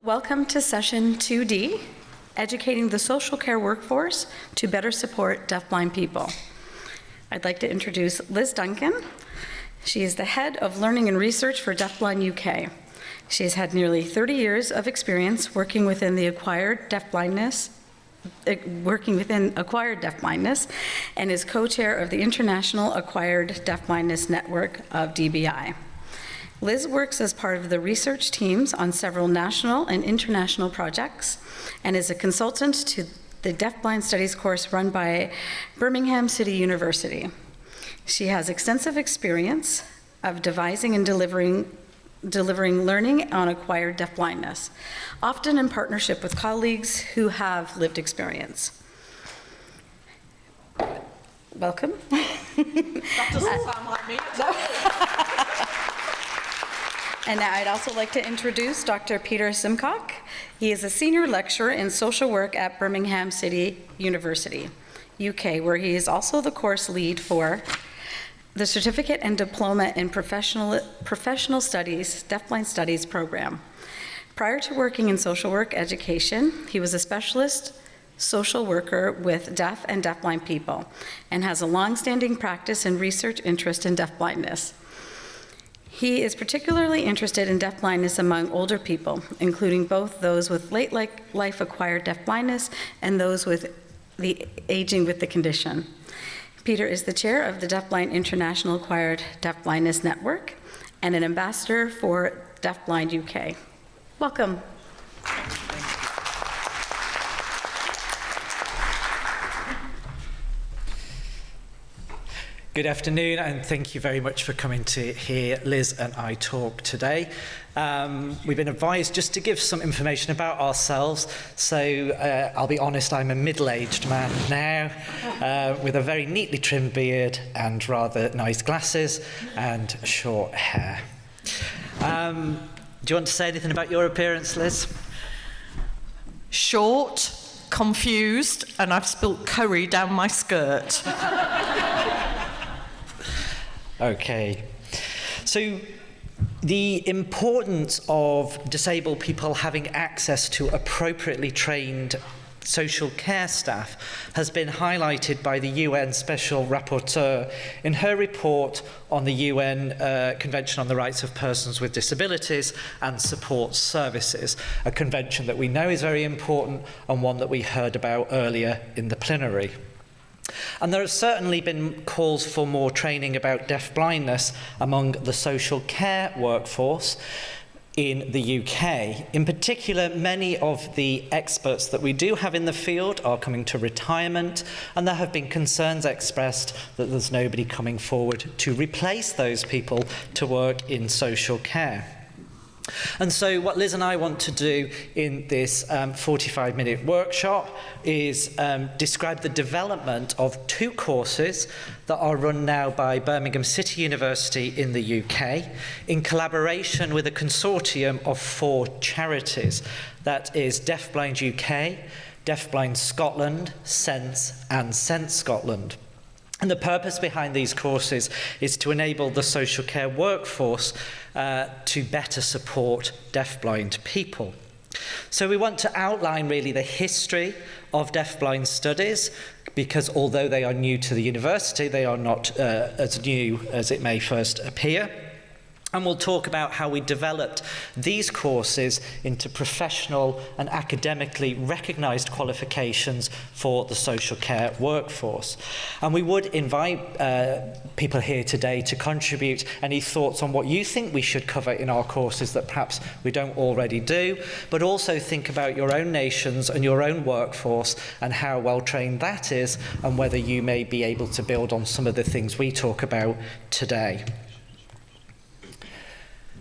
Welcome to session 2D, Educating the Social Care Workforce to Better Support Deafblind People. I'd like to introduce Liz Duncan. She is the head of Learning and Research for Deafblind UK. She has had nearly 30 years of experience working within acquired deafblindness, and is co-chair of the International Acquired Deafblindness Network of DBI. Liz works as part of the research teams on several national and international projects and is a consultant to the Deafblind Studies course run by Birmingham City University. She has extensive experience of devising and delivering learning on acquired deafblindness, often in partnership with colleagues who have lived experience. Welcome. That doesn't sound like me. And now I'd also like to introduce Dr. Peter Simcock. He is a senior lecturer in social work at Birmingham City University, UK, where he is also the course lead for the Certificate and Diploma in Professional Studies, Deafblind Studies program. Prior to working in social work education, he was a specialist social worker with deaf and deafblind people and has a long-standing practice and research interest in deafblindness. He is particularly interested in deafblindness among older people, including both those with late life acquired deafblindness and those with the aging with the condition. Peter is the chair of the Deafblind International Acquired Deafblindness Network and an ambassador for Deafblind UK. Welcome. Good afternoon, and thank you very much for coming to hear Liz and I talk today. We've been advised just to give some information about ourselves. So I'll be honest, I'm a middle-aged man now with a very neatly trimmed beard and rather nice glasses and short hair. Do you want to say anything about your appearance, Liz? Short, confused, and I've spilt curry down my skirt. Okay, so the importance of disabled people having access to appropriately trained social care staff has been highlighted by the UN Special Rapporteur in her report on the UN Convention on the Rights of Persons with Disabilities and Support Services, a convention that we know is very important and one that we heard about earlier in the plenary. And there have certainly been calls for more training about deafblindness among the social care workforce in the UK. In particular, many of the experts that we do have in the field are coming to retirement, and there have been concerns expressed that there's nobody coming forward to replace those people to work in social care. And so what Liz and I want to do in this 45-minute workshop is describe the development of two courses that are run now by Birmingham City University in the UK in collaboration with a consortium of 4 charities. That is Deafblind UK, Deafblind Scotland, Sense and Sense Scotland. And the purpose behind these courses is to enable the social care workforce to better support deafblind people. So we want to outline really the history of deafblind studies, because although they are new to the university, they are not as new as it may first appear. And we'll talk about how we developed these courses into professional and academically recognised qualifications for the social care workforce. And we would invite people here today to contribute any thoughts on what you think we should cover in our courses that perhaps we don't already do, but also think about your own nations and your own workforce and how well trained that is, and whether you may be able to build on some of the things we talk about today.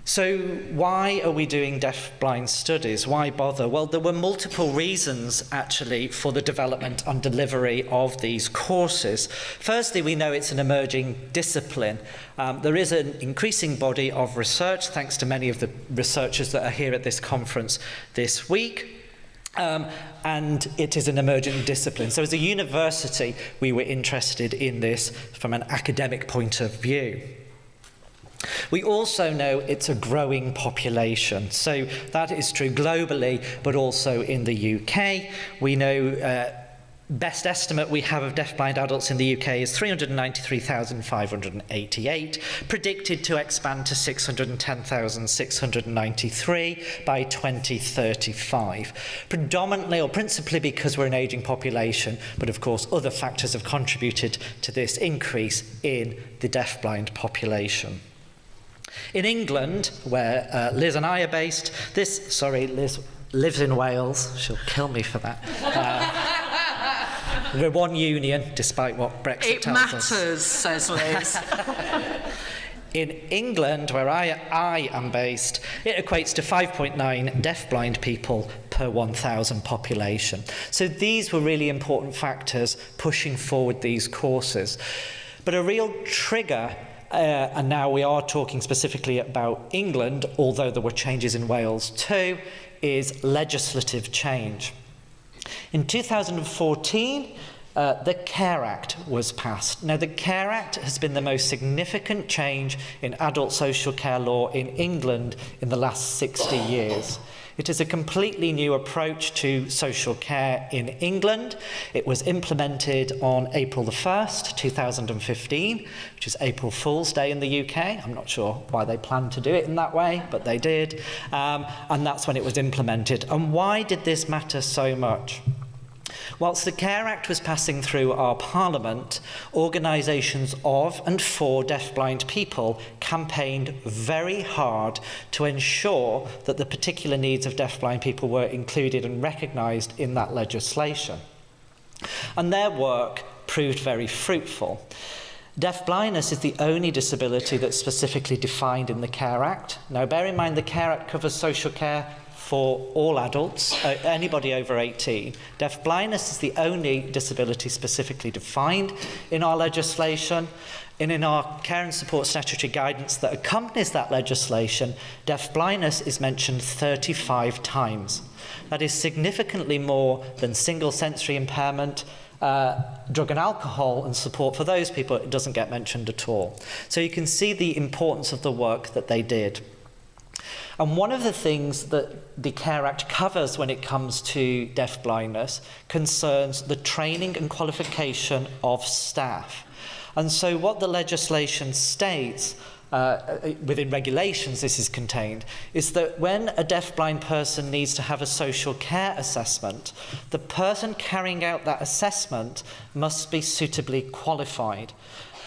So why are we doing deafblind studies? Why bother? Well, there were multiple reasons, actually, for the development and delivery of these courses. Firstly, we know it's an emerging discipline. There is an increasing body of research, thanks to many of the researchers that are here at this conference this week. And it is an emerging discipline. So as a university, we were interested in this from an academic point of view. We also know it's a growing population. So that is true globally, but also in the UK. We know best estimate we have of deafblind adults in the UK is 393,588, predicted to expand to 610,693 by 2035. Predominantly or principally because we're an ageing population, but of course other factors have contributed to this increase in the deafblind population. In England, where Liz and I are based, Liz lives in Wales. She'll kill me for that. We're one union, despite what Brexit tells us. It matters, says Liz. In England, where I am based, it equates to 5.9 deafblind people per 1,000 population. So these were really important factors pushing forward these courses. But a real trigger, and now we are talking specifically about England, although there were changes in Wales too, is legislative change. In 2014, the CARE Act was passed. Now, the CARE Act has been the most significant change in adult social care law in England in the last 60 years. It is a completely new approach to social care in England. It was implemented on April the 1st, 2015, which is April Fool's Day in the UK. I'm not sure why they planned to do it in that way, but they did. And that's when it was implemented. And why did this matter so much? Whilst the CARE Act was passing through our Parliament, organisations of and for deafblind people campaigned very hard to ensure that the particular needs of deafblind people were included and recognised in that legislation. And their work proved very fruitful. Deafblindness is the only disability that's specifically defined in the CARE Act. Now, bear in mind the CARE Act covers social care for all adults, anybody over 18. Deafblindness is the only disability specifically defined in our legislation. And in our care and support statutory guidance that accompanies that legislation, deafblindness is mentioned 35 times. That is significantly more than single sensory impairment, drug and alcohol, and support for those people. It doesn't get mentioned at all. So you can see the importance of the work that they did. And one of the things that the CARE Act covers when it comes to deafblindness concerns the training and qualification of staff. And so what the legislation states, within regulations this is contained, is that when a deafblind person needs to have a social care assessment, the person carrying out that assessment must be suitably qualified.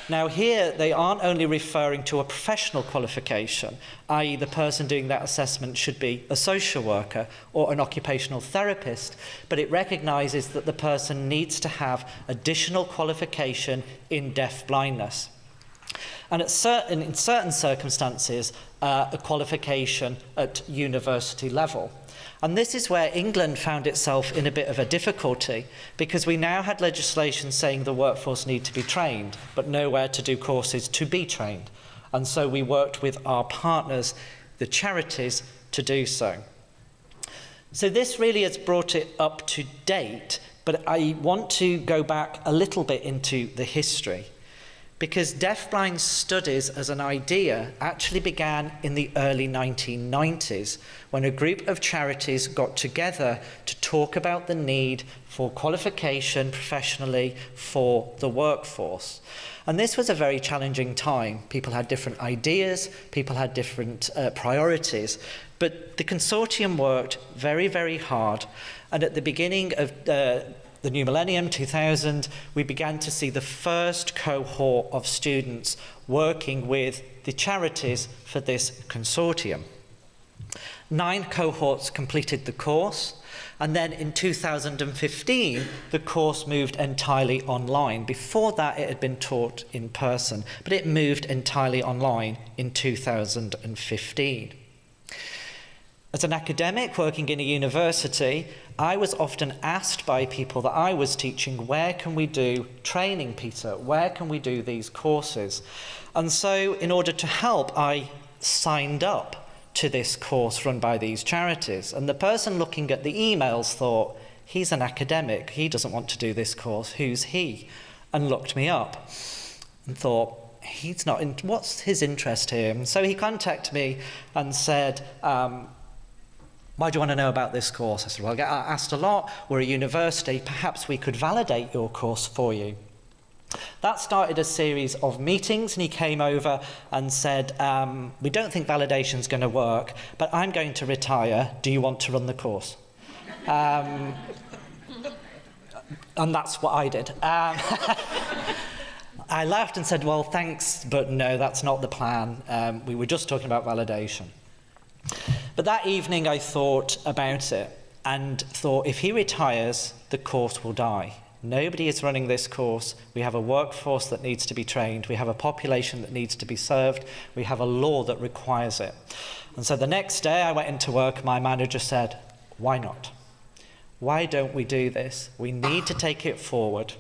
Now here, they aren't only referring to a professional qualification, i.e. the person doing that assessment should be a social worker or an occupational therapist, but it recognises that the person needs to have additional qualification in deafblindness. And in certain circumstances, a qualification at university level. And this is where England found itself in a bit of a difficulty, because we now had legislation saying the workforce need to be trained, but nowhere to do courses to be trained. And so we worked with our partners, the charities, to do so. So this really has brought it up to date, but I want to go back a little bit into the history. Because deafblind studies as an idea actually began in the early 1990s when a group of charities got together to talk about the need for qualification professionally for the workforce. And this was a very challenging time. People had different ideas, people had different priorities, but the consortium worked very, very hard. And at the beginning of the new millennium, 2000, we began to see the first cohort of students working with the charities for this consortium. 9 cohorts completed the course, and then in 2015, the course moved entirely online. Before that, it had been taught in person, but it moved entirely online in 2015. As an academic working in a university, I was often asked by people that I was teaching, where can we do training, Peter? Where can we do these courses? And so in order to help, I signed up to this course run by these charities. And the person looking at the emails thought, he's an academic, he doesn't want to do this course, who's he? And looked me up and thought, he's not in, what's his interest here? And so he contacted me and said, why do you want to know about this course? I said, well, I get asked a lot. We're a university. Perhaps we could validate your course for you. That started a series of meetings, and he came over and said, we don't think validation's going to work, but I'm going to retire. Do you want to run the course? And that's what I did. I laughed and said, well, thanks, but no, that's not the plan. We were just talking about validation. But that evening I thought about it and thought, if he retires, the course will die. Nobody is running this course. We have a workforce that needs to be trained. We have a population that needs to be served. We have a law that requires it. And so the next day I went into work. My manager said, why not? Why don't we do this? We need to take it forward.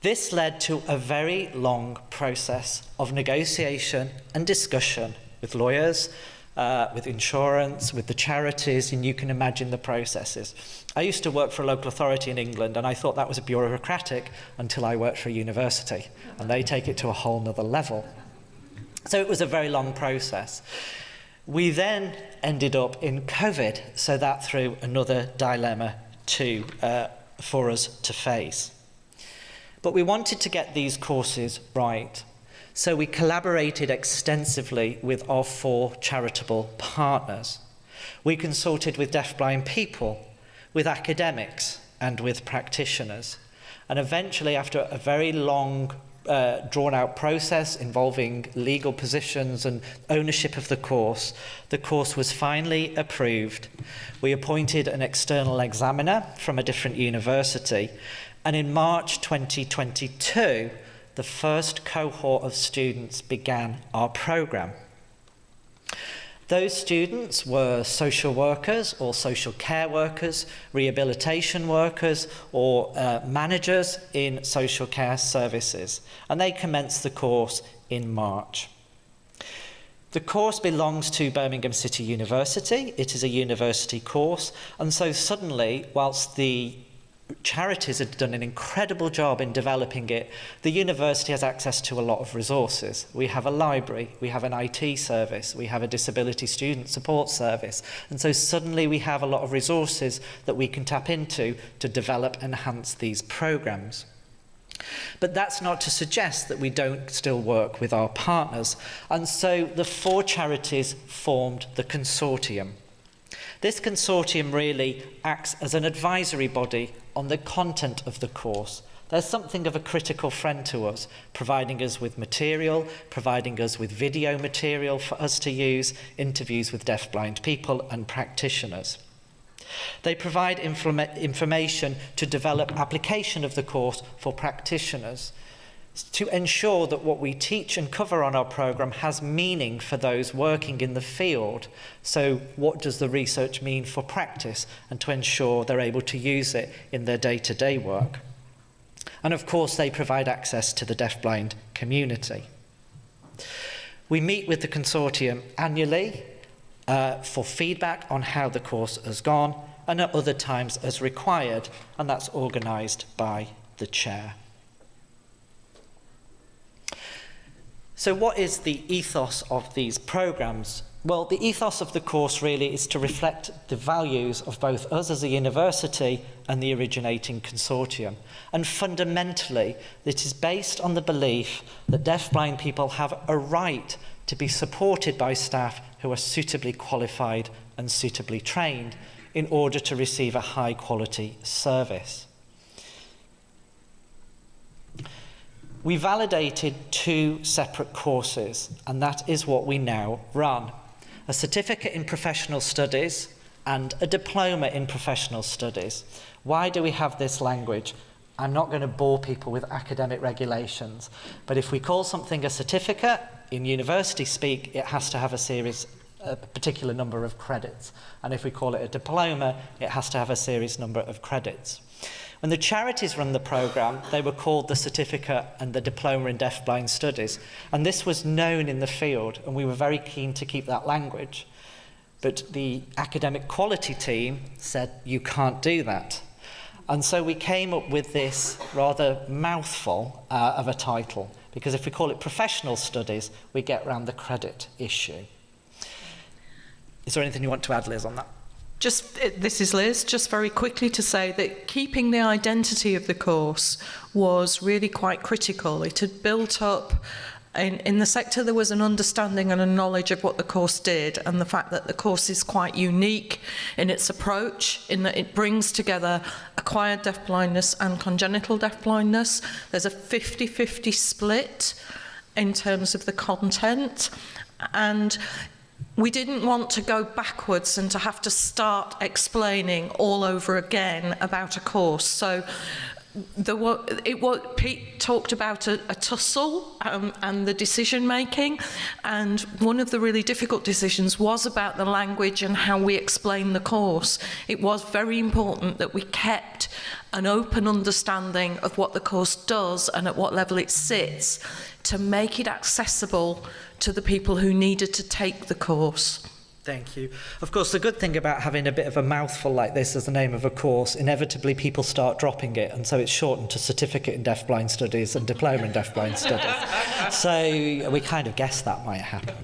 This led to a very long process of negotiation and discussion with lawyers, with insurance, with the charities, and you can imagine the processes. I used to work for a local authority in England, and I thought that was bureaucratic until I worked for a university, and they take it to a whole nother level. So it was a very long process. We then ended up in COVID, so that threw another dilemma for us to face. But we wanted to get these courses right. So we collaborated extensively with our 4 charitable partners. We consulted with deafblind people, with academics, and with practitioners. And eventually, after a very long, drawn-out process involving legal positions and ownership of the course was finally approved. We appointed an external examiner from a different university, and in March 2022, the first cohort of students began our programme. Those students were social workers or social care workers, rehabilitation workers, or managers in social care services, and they commenced the course in March. The course belongs to Birmingham City University. It is a university course, and so suddenly, whilst the charities had done an incredible job in developing it, the university has access to a lot of resources. We have a library, we have an IT service, we have a disability student support service, and so suddenly we have a lot of resources that we can tap into to develop and enhance these programs. But that's not to suggest that we don't still work with our partners, and so the 4 charities formed the consortium. This consortium really acts as an advisory body on the content of the course. They're something of a critical friend to us, providing us with material, providing us with video material for us to use, interviews with deafblind people and practitioners. They provide information to develop application of the course for practitioners, to ensure that what we teach and cover on our programme has meaning for those working in the field. So what does the research mean for practice, and to ensure they're able to use it in their day-to-day work. And of course, they provide access to the deafblind community. We meet with the consortium annually for feedback on how the course has gone, and at other times as required, and that's organised by the chair. So what is the ethos of these programmes? Well, the ethos of the course really is to reflect the values of both us as a university and the originating consortium. And fundamentally, it is based on the belief that deafblind people have a right to be supported by staff who are suitably qualified and suitably trained in order to receive a high-quality service. We validated 2 separate courses, and that is what we now run. A certificate in professional studies and a diploma in professional studies. Why do we have this language? I'm not going to bore people with academic regulations, but if we call something a certificate, in university speak, it has to have a particular number of credits. And if we call it a diploma, it has to have a series number of credits. When the charities run the programme, they were called the Certificate and the Diploma in Deafblind Studies. And this was known in the field, and we were very keen to keep that language. But the academic quality team said, you can't do that. And so we came up with this rather mouthful of a title, because if we call it professional studies, we get around the credit issue. Is there anything you want to add, Liz, on that? This is Liz, just very quickly to say that keeping the identity of the course was really quite critical. It had built up, in the sector there was an understanding and a knowledge of what the course did, and the fact that the course is quite unique in its approach, in that it brings together acquired deafblindness and congenital deafblindness. There's a 50-50 split in terms of the content, and we didn't want to go backwards and to have to start explaining all over again about a course. So Pete talked about a tussle and the decision making, and one of the really difficult decisions was about the language and how we explain the course. It was very important that we kept an open understanding of what the course does and at what level it sits, to make it accessible to the people who needed to take the course. Thank you. Of course, the good thing about having a bit of a mouthful like this as the name of a course, inevitably people start dropping it, and so it's shortened to Certificate in Deafblind Studies and Diploma in Deafblind Studies. So we kind of guessed that might happen.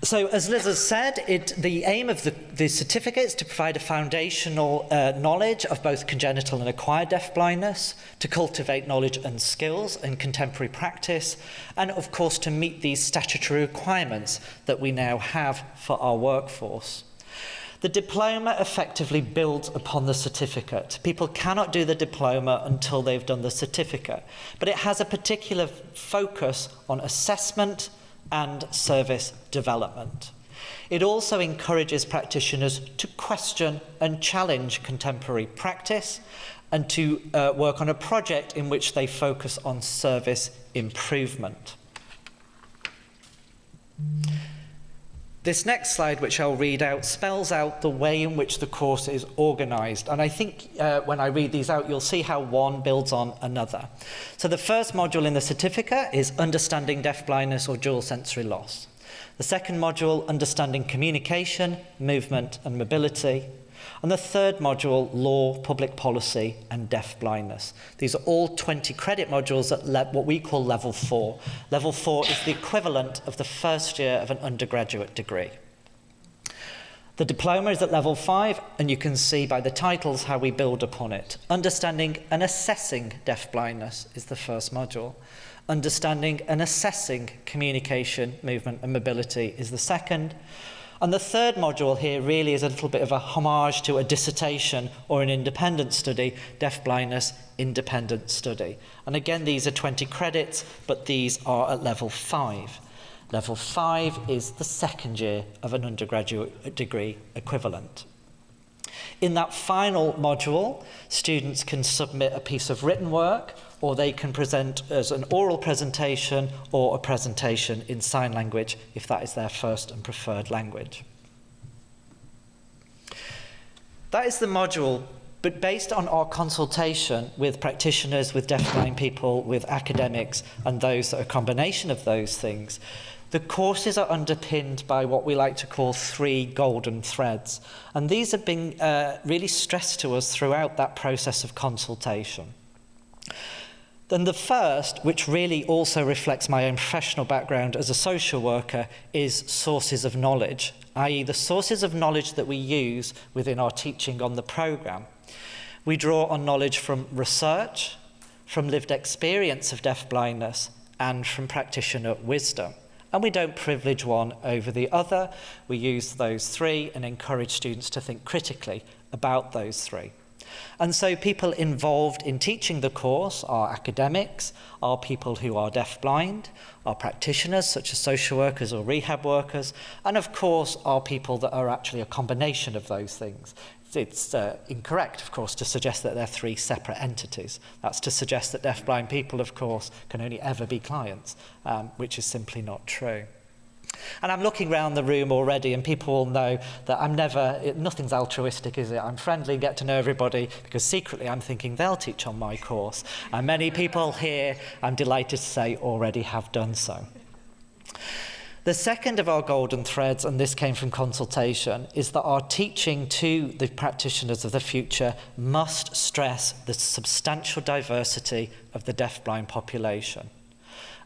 So, as Liz has said, the aim of the certificate is to provide a foundational knowledge of both congenital and acquired deafblindness, to cultivate knowledge and skills in contemporary practice, and of course to meet these statutory requirements that we now have for our workforce. The diploma effectively builds upon the certificate. People cannot do the diploma until they've done the certificate, but it has a particular focus on assessment and service development. It also encourages practitioners to question and challenge contemporary practice, and to work on a project in which they focus on service improvement. This next slide, which I'll read out, spells out the way in which the course is organised. And I think when I read these out, you'll see how one builds on another. So the first module in the certificate is Understanding Deafblindness or Dual Sensory Loss. The second module, Understanding Communication, Movement and Mobility. And the third module, Law, Public Policy and Deafblindness. These are all 20 credit modules at what we call Level 4. Level 4 is the equivalent of the first year of an undergraduate degree. The diploma is at Level 5, and you can see by the titles how we build upon it. Understanding and Assessing Deafblindness is the first module. Understanding and Assessing Communication, Movement and Mobility is the second. And the third module here really is a little bit of a homage to a dissertation or an independent study, deafblindness independent study. And again, these are 20 credits, but these are at Level 5. Level 5 is the second year of an undergraduate degree equivalent. In that final module, students can submit a piece of written work, or they can present as an oral presentation or a presentation in sign language if that is their first and preferred language. That is the module, but based on our consultation with practitioners, with deafblind people, with academics, and those that are a combination of those things, the courses are underpinned by what we like to call 3 golden threads. And these have been really stressed to us throughout that process of consultation. Then the first, which really also reflects my own professional background as a social worker, is sources of knowledge, i.e. the sources of knowledge that we use within our teaching on the programme. We draw on knowledge from research, from lived experience of deafblindness, and from practitioner wisdom. And we don't privilege one over the other. We use those 3 and encourage students to think critically about those 3. And so people involved in teaching the course are academics, are people who are deafblind, are practitioners such as social workers or rehab workers, and of course are people that are actually a combination of those things. It's incorrect, of course, to suggest that they're 3 separate entities. That's to suggest that deafblind people, of course, can only ever be clients, which is simply not true. And I'm looking around the room already, and people will know that nothing's altruistic, is it? I'm friendly, get to know everybody, because secretly I'm thinking they'll teach on my course. And many people here, I'm delighted to say, already have done so. The second of our golden threads, and this came from consultation, is that our teaching to the practitioners of the future must stress the substantial diversity of the deafblind population.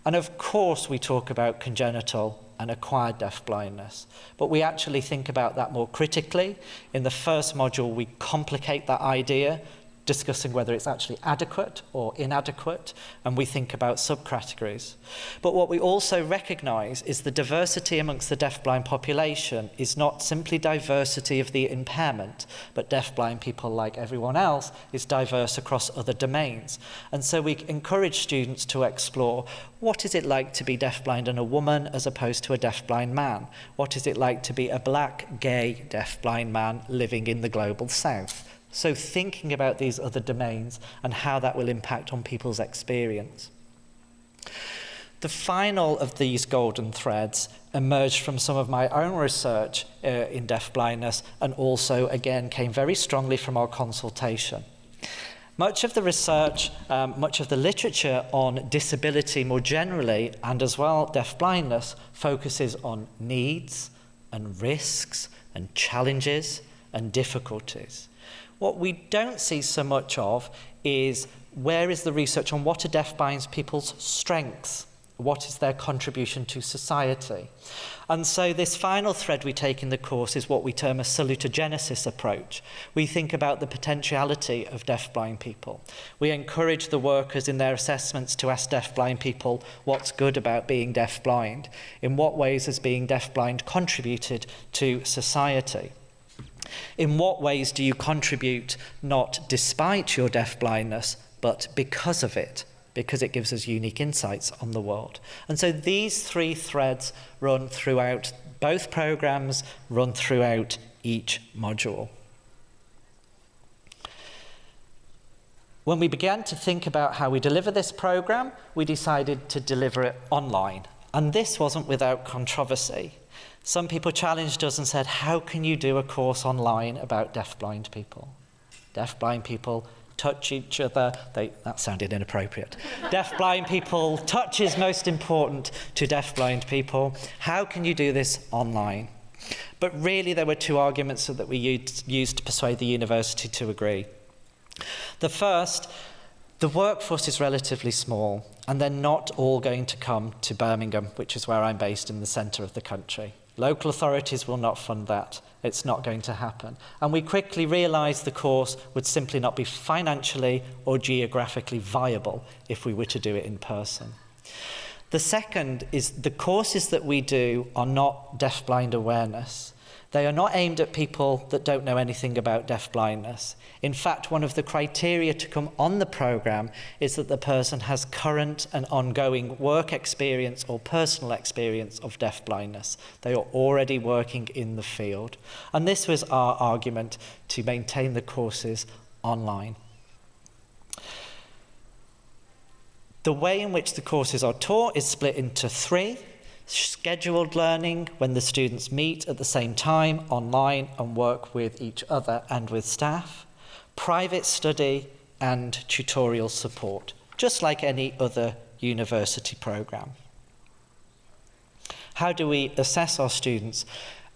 And of course we talk about congenital and acquired deafblindness, but we actually think about that more critically. In the first module, we complicate that idea, discussing whether it's actually adequate or inadequate, and we think about subcategories. But what we also recognise is the diversity amongst the deafblind population is not simply diversity of the impairment, but deafblind people, like everyone else, is diverse across other domains. And so we encourage students to explore, what is it like to be deafblind and a woman as opposed to a deafblind man? What is it like to be a black, gay, deafblind man living in the global south? So thinking about these other domains and how that will impact on people's experience. The final of these golden threads emerged from some of my own research in deafblindness, and also, again, came very strongly from our consultation. Much of the research, much of the literature on disability more generally, and as well deafblindness, focuses on needs and risks and challenges and difficulties. What we don't see so much of is where is the research on what are deafblind people's strengths? What is their contribution to society? And so this final thread we take in the course is what we term a salutogenesis approach. We think about the potentiality of deafblind people. We encourage the workers in their assessments to ask deafblind people what's good about being deafblind. In what ways has being deafblind contributed to society? In what ways do you contribute not despite your deafblindness, but because of it? Because it gives us unique insights on the world. And so these three threads run throughout both programs, run throughout each module. When we began to think about how we deliver this program, we decided to deliver it online. And this wasn't without controversy. Some people challenged us and said, how can you do a course online about deafblind people? Deafblind people touch each other. That sounded inappropriate. Deafblind people, touch is most important to deafblind people. How can you do this online? But really there were two arguments that we used to persuade the university to agree. The first, the workforce is relatively small, and they're not all going to come to Birmingham, which is where I'm based in the centre of the country. Local authorities will not fund that. It's not going to happen. And we quickly realised the course would simply not be financially or geographically viable if we were to do it in person. The second is the courses that we do are not deafblind awareness. They are not aimed at people that don't know anything about deafblindness. In fact, one of the criteria to come on the programme is that the person has current and ongoing work experience or personal experience of deafblindness. They are already working in the field. And this was our argument to maintain the courses online. The way in which the courses are taught is split into three. Scheduled learning, when the students meet at the same time online and work with each other and with staff. Private study and tutorial support, just like any other university programme. How do we assess our students?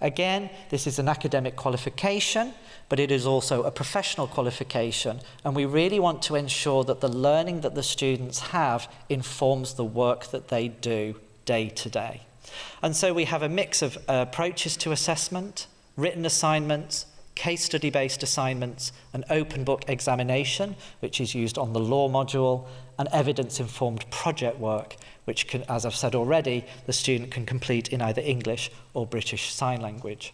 Again, this is an academic qualification, but it is also a professional qualification, and we really want to ensure that the learning that the students have informs the work that they do day to day. And so we have a mix of approaches to assessment, written assignments, case study-based assignments, an open book examination, which is used on the law module, and evidence-informed project work, which can, as I've said already, the student can complete in either English or British Sign Language.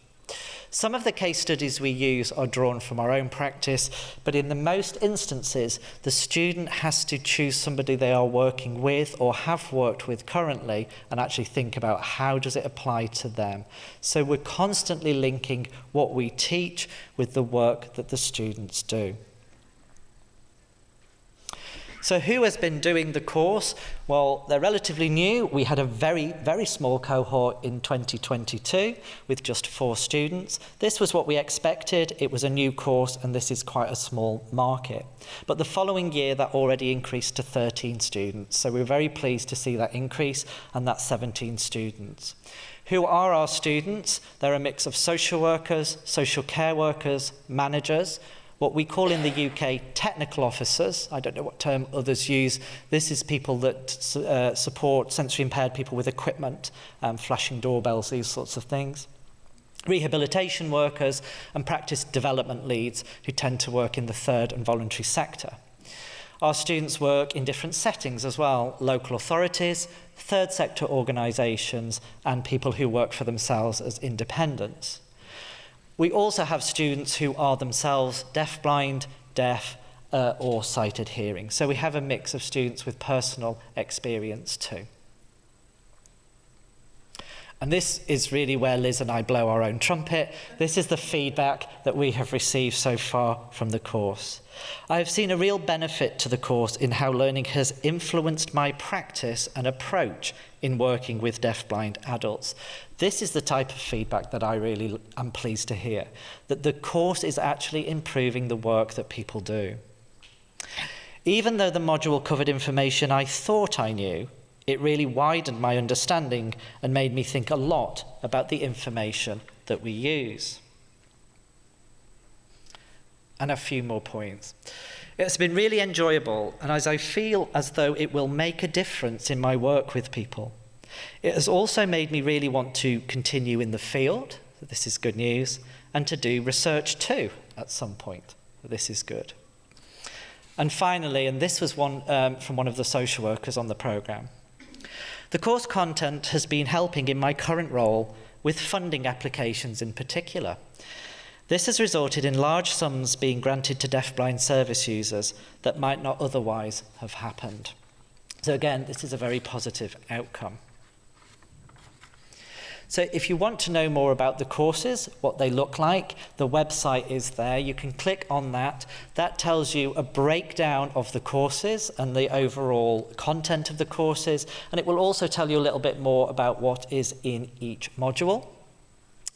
Some of the case studies we use are drawn from our own practice, but in the most instances, the student has to choose somebody they are working with or have worked with currently and actually think about how does it apply to them. So we're constantly linking what we teach with the work that the students do. So who has been doing the course? Well, they're relatively new. We had a very, very small cohort in 2022 with just 4 students. This was what we expected. It was a new course, and this is quite a small market. But the following year, that already increased to 13 students. So we're very pleased to see that increase, and that's 17 students. Who are our students? They're a mix of social workers, social care workers, managers, what we call in the UK technical officers. I don't know what term others use. This is people that support sensory impaired people with equipment, flashing doorbells, these sorts of things. Rehabilitation workers and practice development leads who tend to work in the third and voluntary sector. Our students work in different settings as well, local authorities, third sector organisations, and people who work for themselves as independents. We also have students who are themselves deafblind, deaf, or sighted hearing. So we have a mix of students with personal experience too. And this is really where Liz and I blow our own trumpet. This is the feedback that we have received so far from the course. I have seen a real benefit to the course in how learning has influenced my practice and approach in working with deafblind adults. This is the type of feedback that I really am pleased to hear, that the course is actually improving the work that people do. Even though the module covered information I thought I knew, it really widened my understanding and made me think a lot about the information that we use. And a few more points. It's been really enjoyable, and as I feel as though it will make a difference in my work with people. It has also made me really want to continue in the field, so this is good news, and to do research too at some point. So this is good. And finally, and this was one from one of the social workers on the programme, the course content has been helping in my current role with funding applications in particular. This has resulted in large sums being granted to deafblind service users that might not otherwise have happened. So again, this is a very positive outcome. So if you want to know more about the courses, what they look like, the website is there. You can click on that. That tells you a breakdown of the courses and the overall content of the courses. And it will also tell you a little bit more about what is in each module.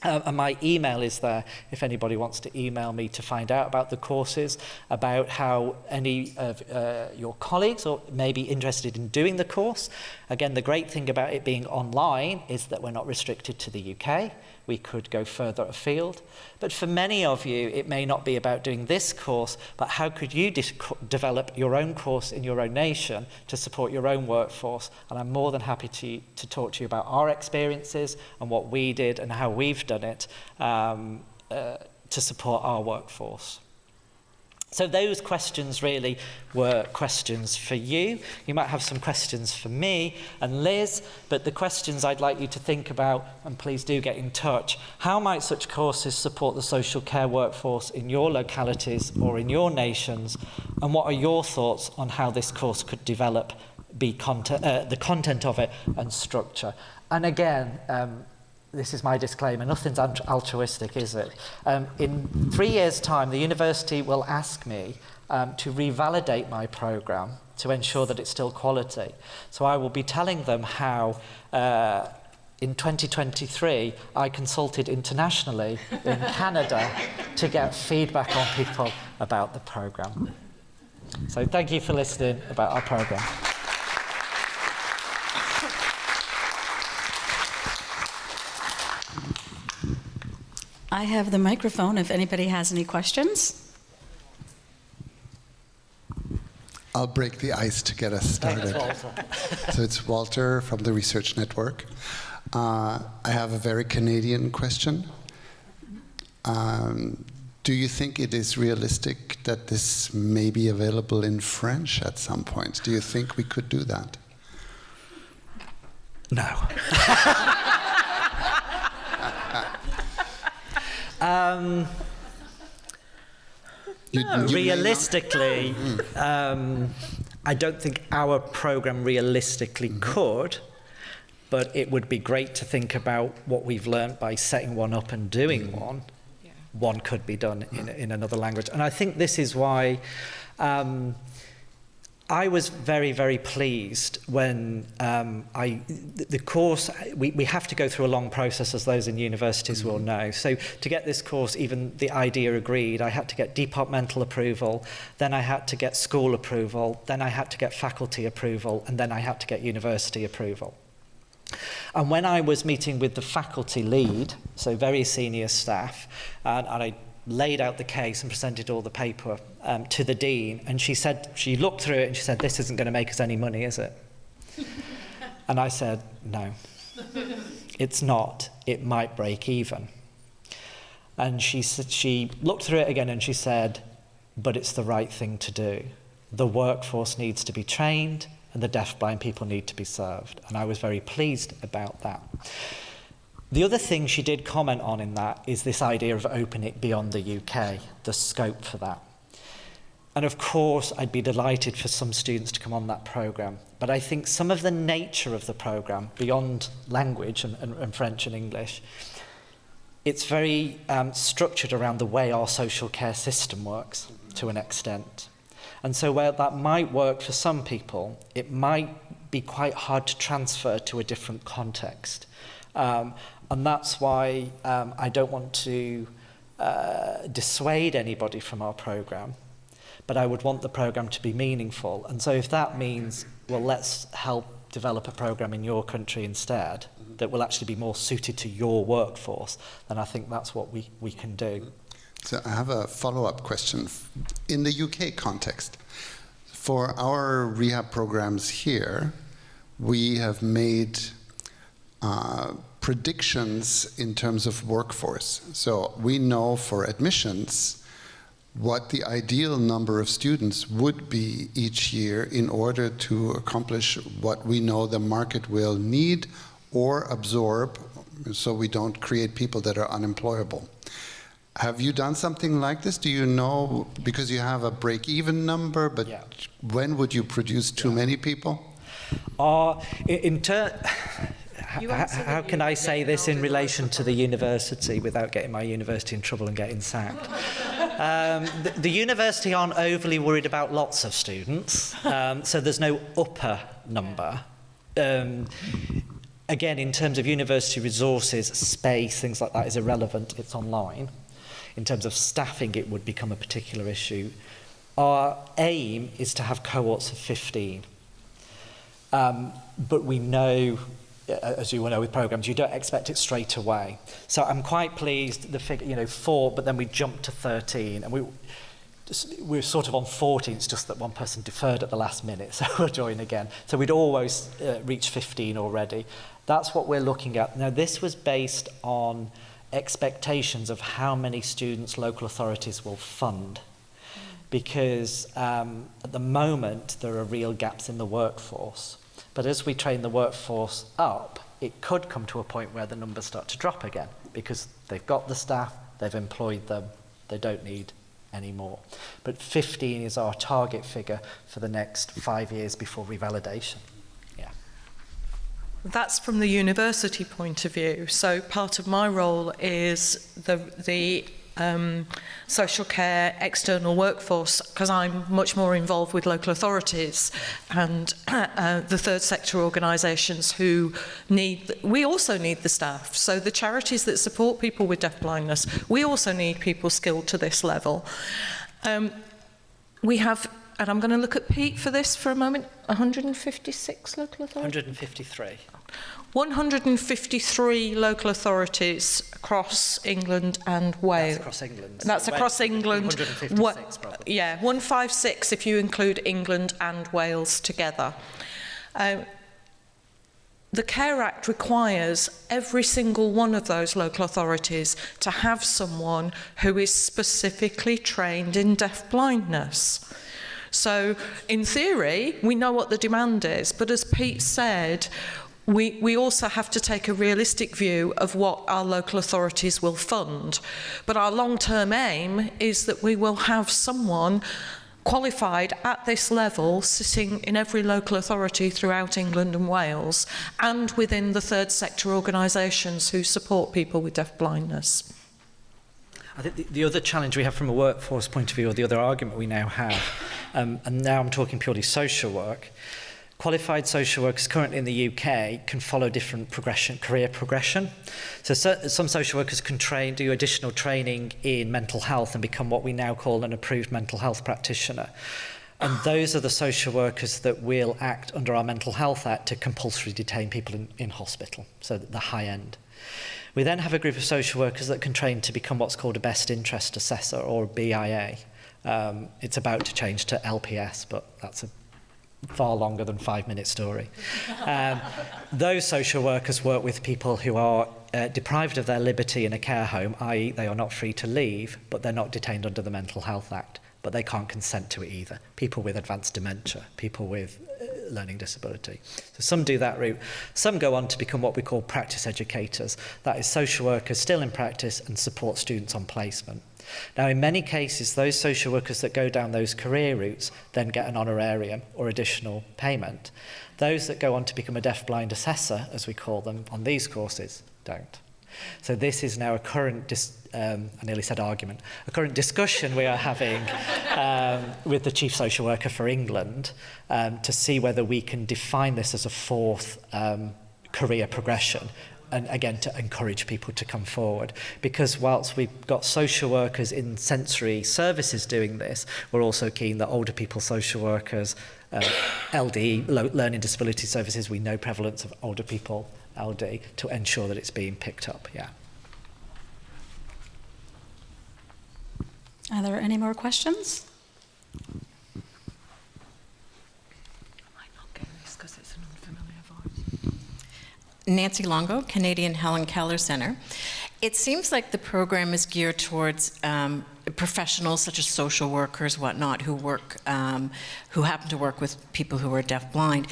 And my email is there if anybody wants to email me to find out about the courses, about how any of your colleagues or may be interested in doing the course. Again, the great thing about it being online is that we're not restricted to the UK. We could go further afield. But for many of you, it may not be about doing this course, but how could you develop your own course in your own nation to support your own workforce? And I'm more than happy to talk to you about our experiences and what we did and how we've done it to support our workforce. So those questions really were questions for you. You might have some questions for me and Liz, but the questions I'd like you to think about, and please do get in touch. How might such courses support the social care workforce in your localities or in your nations? And what are your thoughts on how this course could develop, the content of it and structure? And again, this is my disclaimer, nothing's altruistic, is it? In 3 years' time, the university will ask me to revalidate my programme to ensure that it's still quality. So I will be telling them how in 2023, I consulted internationally in Canada to get feedback on people about the programme. So thank you for listening about our programme. I have the microphone if anybody has any questions. I'll break the ice to get us started. Thanks, Walter. So it's Walter from the Research Network. I have a very Canadian question. Do you think it is realistic that this may be available in French at some point? Do you think we could do that? No. Realistically, I don't think our programme realistically could, but it would be great to think about what we've learned by setting one up and doing one. Yeah. One could be done in another language. And I think this is why I was very, very pleased when the course, we have to go through a long process, as those in universities will know. So to get this course, even the idea agreed, I had to get departmental approval, then I had to get school approval, then I had to get faculty approval, and then I had to get university approval. And when I was meeting with the faculty lead, so very senior staff, and I laid out the case and presented all the paper to the dean, and she looked through it and she said, "This isn't going to make us any money, is it?" And I said, "No, it's not. It might break even." And she looked through it again and she said, "But it's the right thing to do. The workforce needs to be trained and the deafblind people need to be served." And I was very pleased about that. The other thing she did comment on in that is this idea of opening it beyond the UK, the scope for that. And of course, I'd be delighted for some students to come on that programme. But I think some of the nature of the programme, beyond language and French and English, it's very structured around the way our social care system works to an extent. And so where that might work for some people, it might be quite hard to transfer to a different context. And that's why I don't want to dissuade anybody from our programme, but I would want the programme to be meaningful. And so if that means, well, let's help develop a programme in your country instead that will actually be more suited to your workforce, then I think that's what we can do. So I have a follow-up question. In the UK context, for our rehab programs here, we have made predictions in terms of workforce. So we know for admissions what the ideal number of students would be each year in order to accomplish what we know the market will need or absorb, so we don't create people that are unemployable. Have you done something like this? Do you know, because you have a break-even number, but Yeah. when would you produce too many people? How can I say this in relation to the university without getting my university in trouble and getting sacked? The university aren't overly worried about lots of students, so there's no upper number. Again, in terms of university resources, space, things like that is irrelevant. It's online. In terms of staffing, it would become a particular issue. Our aim is to have cohorts of 15. But we know, as you will know with programs, you don't expect it straight away. So I'm quite pleased the figure, 4, but then we jumped to 13, and we're sort of on 14. It's just that one person deferred at the last minute, so we'll join again. So we'd always reached 15 already. That's what we're looking at. Now, this was based on expectations of how many students local authorities will fund, because at the moment there are real gaps in the workforce. But as we train the workforce up, it could come to a point where the numbers start to drop again, because they've got the staff, they've employed them, they don't need any more. But 15 is our target figure for the next 5 years before revalidation. Yeah. That's from the university point of view. So part of my role is the social care external workforce, because I'm much more involved with local authorities and the third sector organisations who we also need the staff. So the charities that support people with deafblindness, we also need people skilled to this level. We have, and I'm going to look at Pete for this for a moment, 156 local authorities? 153. 153 local authorities across England and Wales. That's across England. That's across England. 156 probably. Yeah, 156 if you include England and Wales together. The Care Act requires every single one of those local authorities to have someone who is specifically trained in deafblindness. So, in theory, we know what the demand is, but as Pete said, we also have to take a realistic view of what our local authorities will fund. But our long-term aim is that we will have someone qualified at this level sitting in every local authority throughout England and Wales and within the third sector organisations who support people with deafblindness. I think the other challenge we have from a workforce point of view, or the other argument we now have, and now I'm talking purely social work, qualified social workers currently in the UK can follow different career progression. So some social workers can do additional training in mental health and become what we now call an approved mental health practitioner. And those are the social workers that will act under our Mental Health Act to compulsory detain people in hospital, so the high end. We then have a group of social workers that can train to become what's called a best interest assessor, or BIA. It's about to change to LPS, but that's a far longer than 5-minute story. Those social workers work with people who are deprived of their liberty in a care home, i.e. they are not free to leave, but they're not detained under the Mental Health Act, but they can't consent to it either. People with advanced dementia, people with learning disability. So some do that route. Some go on to become what we call practice educators. That is social workers still in practice and support students on placement. Now, in many cases, those social workers that go down those career routes then get an honorarium or additional payment. Those that go on to become a deafblind assessor, as we call them, on these courses, don't. So this is now a current, I nearly said argument, a current discussion we are having with the Chief Social Worker for England to see whether we can define this as a fourth career progression. And again, to encourage people to come forward. Because whilst we've got social workers in sensory services doing this, we're also keen that older people social workers, LD, learning disability services, we know prevalence of older people, LD, to ensure that it's being picked up, yeah. Are there any more questions? Nancy Longo, Canadian Helen Keller Center. It seems like the program is geared towards professionals such as social workers, whatnot, who happen to work with people who are deafblind.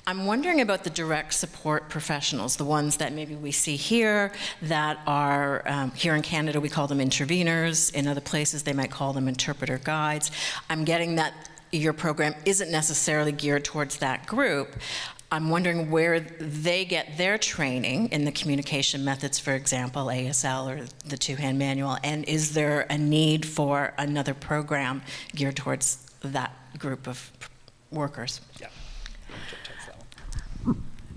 I'm wondering about the direct support professionals, the ones that maybe we see here that are, here in Canada we call them interveners, in other places they might call them interpreter guides. I'm getting that your program isn't necessarily geared towards that group. I'm wondering where they get their training in the communication methods, for example, ASL or the two-hand manual, and is there a need for another program geared towards that group of workers? Yeah.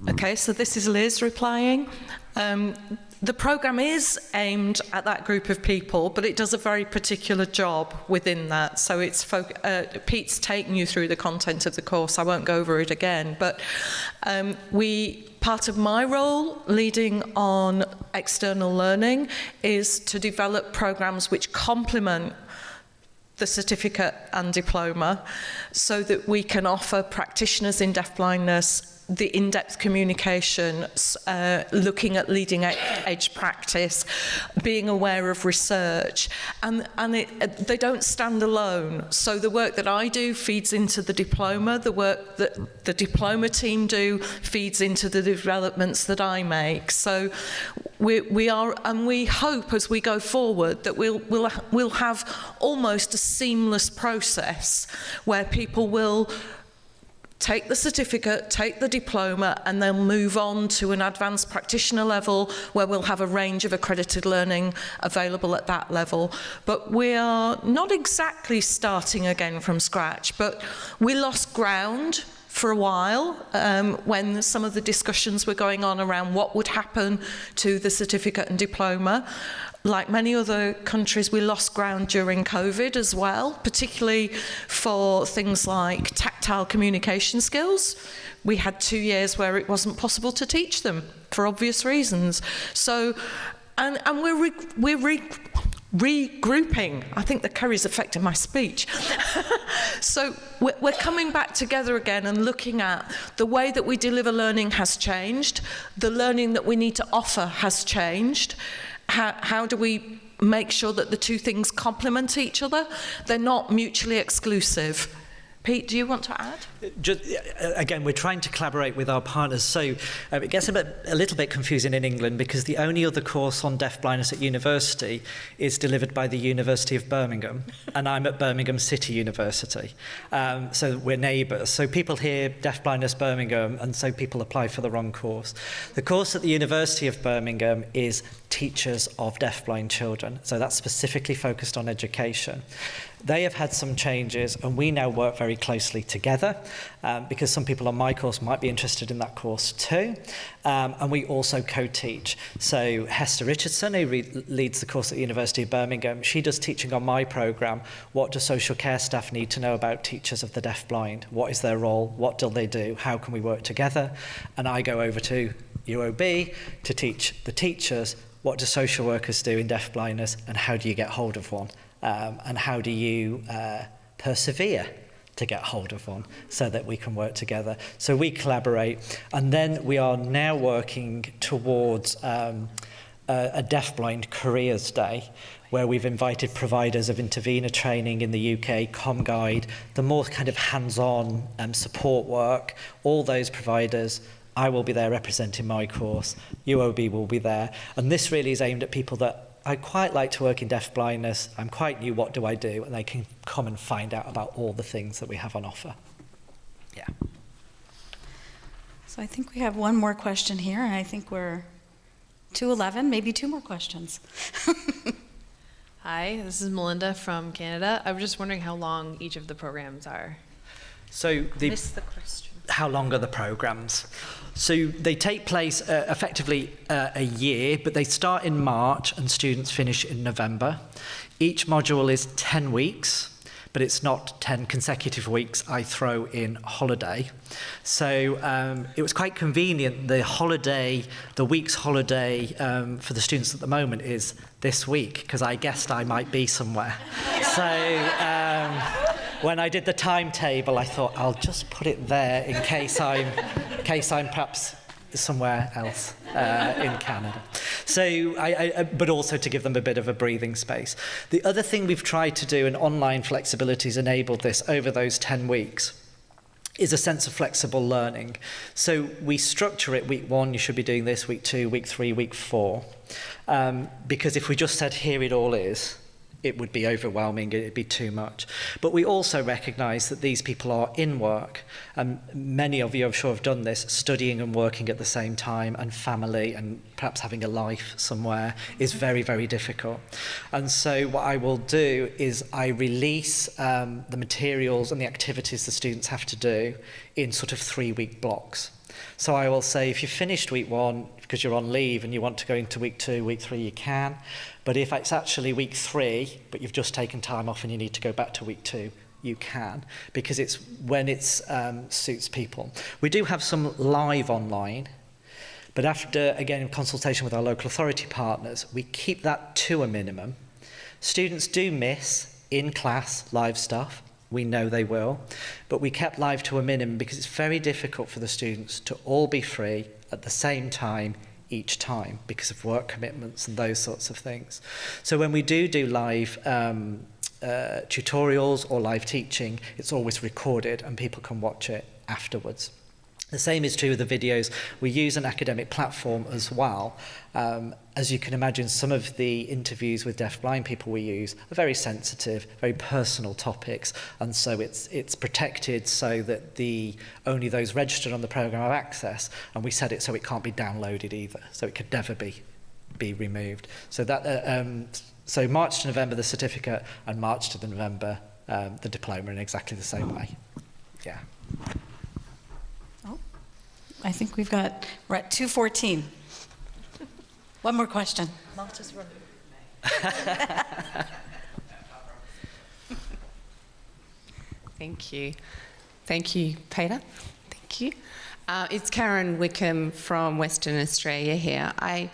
Okay, so this is Liz replying. The program is aimed at that group of people, but it does a very particular job within that. So it's Pete's taken you through the content of the course. I won't go over it again, but part of my role leading on external learning is to develop programs which complement the certificate and diploma so that we can offer practitioners in deafblindness the in-depth communication, looking at leading edge practice, being aware of research, and they don't stand alone. So the work that I do feeds into the diploma, the work that the diploma team do feeds into the developments that I make. So we are, and we hope as we go forward that we'll have almost a seamless process where people will take the certificate, take the diploma, and then move on to an advanced practitioner level where we'll have a range of accredited learning available at that level. But we are not exactly starting again from scratch, but we lost ground for a while when some of the discussions were going on around what would happen to the certificate and diploma. Like many other countries, we lost ground during COVID as well, particularly for things like tactile communication skills. We had 2 years where it wasn't possible to teach them for obvious reasons. So, and we're regrouping. I think the curry's affected my speech. So we're coming back together again and looking at the way that we deliver learning has changed. The learning that we need to offer has changed. How do we make sure that the two things complement each other? They're not mutually exclusive. Pete, do you want to add? Again, we're trying to collaborate with our partners. So it gets a little bit confusing in England because the only other course on deafblindness at university is delivered by the University of Birmingham, and I'm at Birmingham City University. So we're neighbours. So people hear deafblindness Birmingham, and so people apply for the wrong course. The course at the University of Birmingham is teachers of deafblind children. So that's specifically focused on education. They have had some changes, and we now work very closely together because some people on my course might be interested in that course too. And we also co-teach. So Hester Richardson, who leads the course at the University of Birmingham, she does teaching on my programme. What do social care staff need to know about teachers of the deafblind? What is their role? What do they do? How can we work together? And I go over to UOB to teach the teachers, what do social workers do in deafblindness, and how do you get hold of one? And how do you persevere to get hold of one so that we can work together? So we collaborate, and then we are now working towards a Deafblind Careers Day, where we've invited providers of intervener training in the UK, ComGuide, the more kind of hands-on support work, all those providers. I will be there representing my course, UOB will be there, and this really is aimed at people that I quite like to work in deafblindness, I'm quite new, what do I do? And they can come and find out about all the things that we have on offer. Yeah. So I think we have one more question here, and I think we're 2:11, maybe 2 more questions. Hi, this is Melinda from Canada. I was just wondering how long each of the programs are. So Missed the question. how long are the programs? So they take place effectively a year, but they start in March and students finish in November. Each module is 10 weeks, but it's not 10 consecutive weeks. I throw in holiday. So it was quite convenient. The week's holiday for the students at the moment is this week, because I guessed I might be somewhere. So when I did the timetable, I thought I'll just put it there in case I'm perhaps somewhere else in Canada. So, but also to give them a bit of a breathing space. The other thing we've tried to do, and online flexibility's enabled this over those 10 weeks, is a sense of flexible learning. So we structure it, week 1, you should be doing this, week 2, week 3, week 4. Because if we just said, here it all is, it would be overwhelming, it'd be too much. But we also recognise that these people are in work, and many of you, I'm sure, have done this, studying and working at the same time, and family, and perhaps having a life somewhere is very, very difficult. And so what I will do is I release the materials and the activities the students have to do in sort of 3-week blocks. So I will say, if you finished week 1 because you're on leave and you want to go into week 2, week 3, you can. But if it's actually week 3, but you've just taken time off and you need to go back to week 2, you can, because it's when it suits people. We do have some live online, but after, again, in consultation with our local authority partners, we keep that to a minimum. Students do miss in-class live stuff. We know they will, but we kept live to a minimum because it's very difficult for the students to all be free at the same time each time because of work commitments and those sorts of things. So when we do live tutorials or live teaching, it's always recorded and people can watch it afterwards. The same is true with the videos. We use an academic platform as well. As you can imagine, some of the interviews with deafblind people we use are very sensitive, very personal topics, and so it's protected so that only those registered on the programme have access, and we set it so it can't be downloaded either, so it could never be removed. So that so March to November the certificate, and March to November the diploma in exactly the same way. Yeah. I think we're at 2:14. One more question. Marta's running. Thank you. Thank you, Peter. Thank you. It's Karen Wickham from Western Australia here. I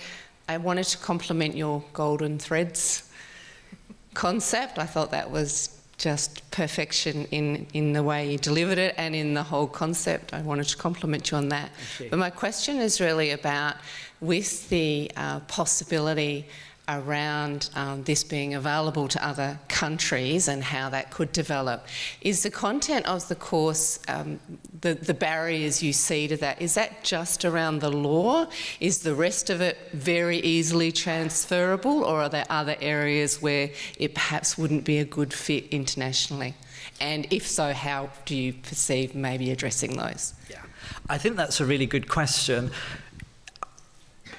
wanted to compliment your golden threads concept. I thought that was just perfection in the way you delivered it and in the whole concept. I wanted to compliment you on that. But my question is really about, with the possibility around this being available to other countries and how that could develop, is the content of the course, the barriers you see to that, is that just around the law? Is the rest of it very easily transferable, or are there other areas where it perhaps wouldn't be a good fit internationally? And if so, how do you perceive maybe addressing those? Yeah, I think that's a really good question.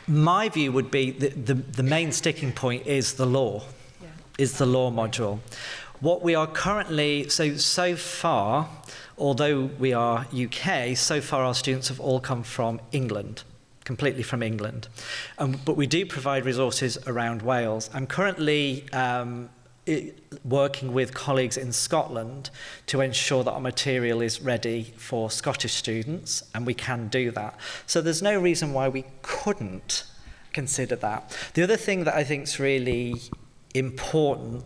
my view would be that the main sticking point is the law, is the law module. What we are currently, so far, although we are UK, so far our students have all come from England, completely from England. But we do provide resources around Wales. I'm currently working with colleagues in Scotland to ensure that our material is ready for Scottish students, and we can do that. So there's no reason why we couldn't consider that. The other thing that I think is really important,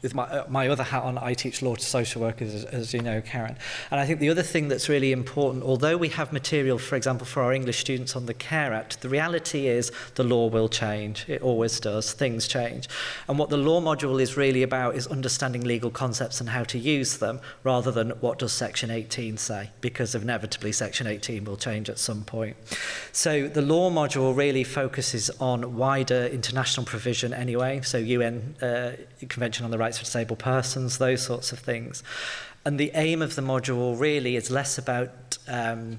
with my other hat on, I teach law to social workers, as you know, Karen. And I think the other thing that's really important, although we have material, for example, for our English students on the Care Act, the reality is the law will change. It always does. Things change. And what the law module is really about is understanding legal concepts and how to use them, rather than what does Section 18 say, because inevitably Section 18 will change at some point. So the law module really focuses on wider international provision anyway, so UN Convention on the Rights of Disabled Persons, those sorts of things. And the aim of the module really is less about can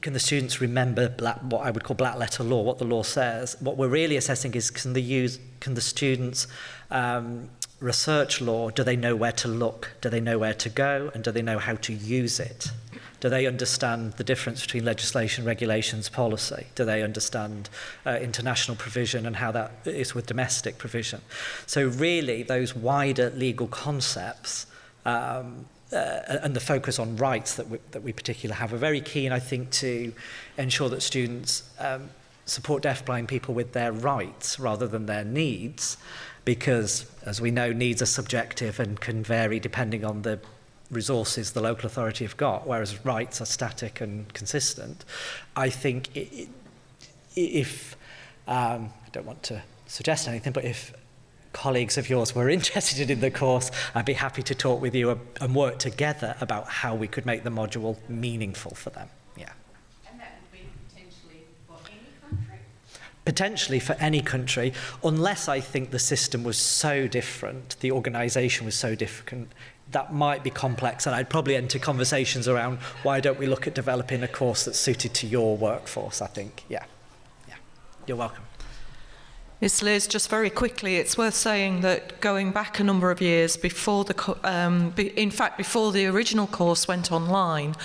the students remember what I would call black letter law, what the law says. What we're really assessing is can the students research law? Do they know where to look? Do they know where to go? And do they know how to use it? Do they understand the difference between legislation, regulations, policy? Do they understand international provision and how that is with domestic provision? So really, those wider legal concepts and the focus on rights that we particularly have are very keen, I think, to ensure that students support deafblind people with their rights rather than their needs, because, as we know, needs are subjective and can vary depending on the resources the local authority have got, whereas rights are static and consistent. I think if I don't want to suggest anything, but if colleagues of yours were interested in the course, I'd be happy to talk with you and work together about how we could make the module meaningful for them. Yeah. And that would be potentially for any country? Potentially for any country, unless I think the system was so different, the organisation was so different, that might be complex, and I'd probably enter conversations around why don't we look at developing a course that's suited to your workforce, I think. Yeah. You're welcome. Yes, Liz, just very quickly, it's worth saying that going back a number of years before before the original course went online,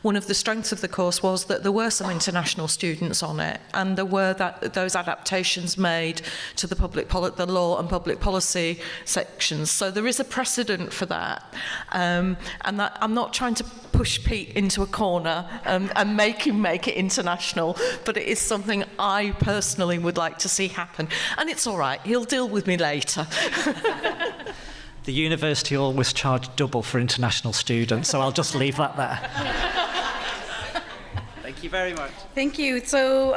one of the strengths of the course was that there were some international students on it, and there were those adaptations made to the the law and public policy sections. So there is a precedent for that, and that, I'm not trying to push Pete into a corner and make him make it international, but it is something I personally would like to see happen. And it's all right, he'll deal with me later. The university always charged double for international students, so I'll just leave that there. Thank you very much. Thank you. So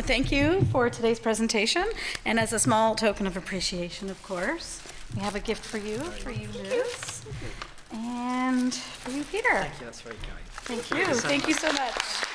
thank you for today's presentation. And as a small token of appreciation, of course, we have a gift for you, Liz, and for you, Peter. Thank you, that's very kind. Thank you. Thank you so much.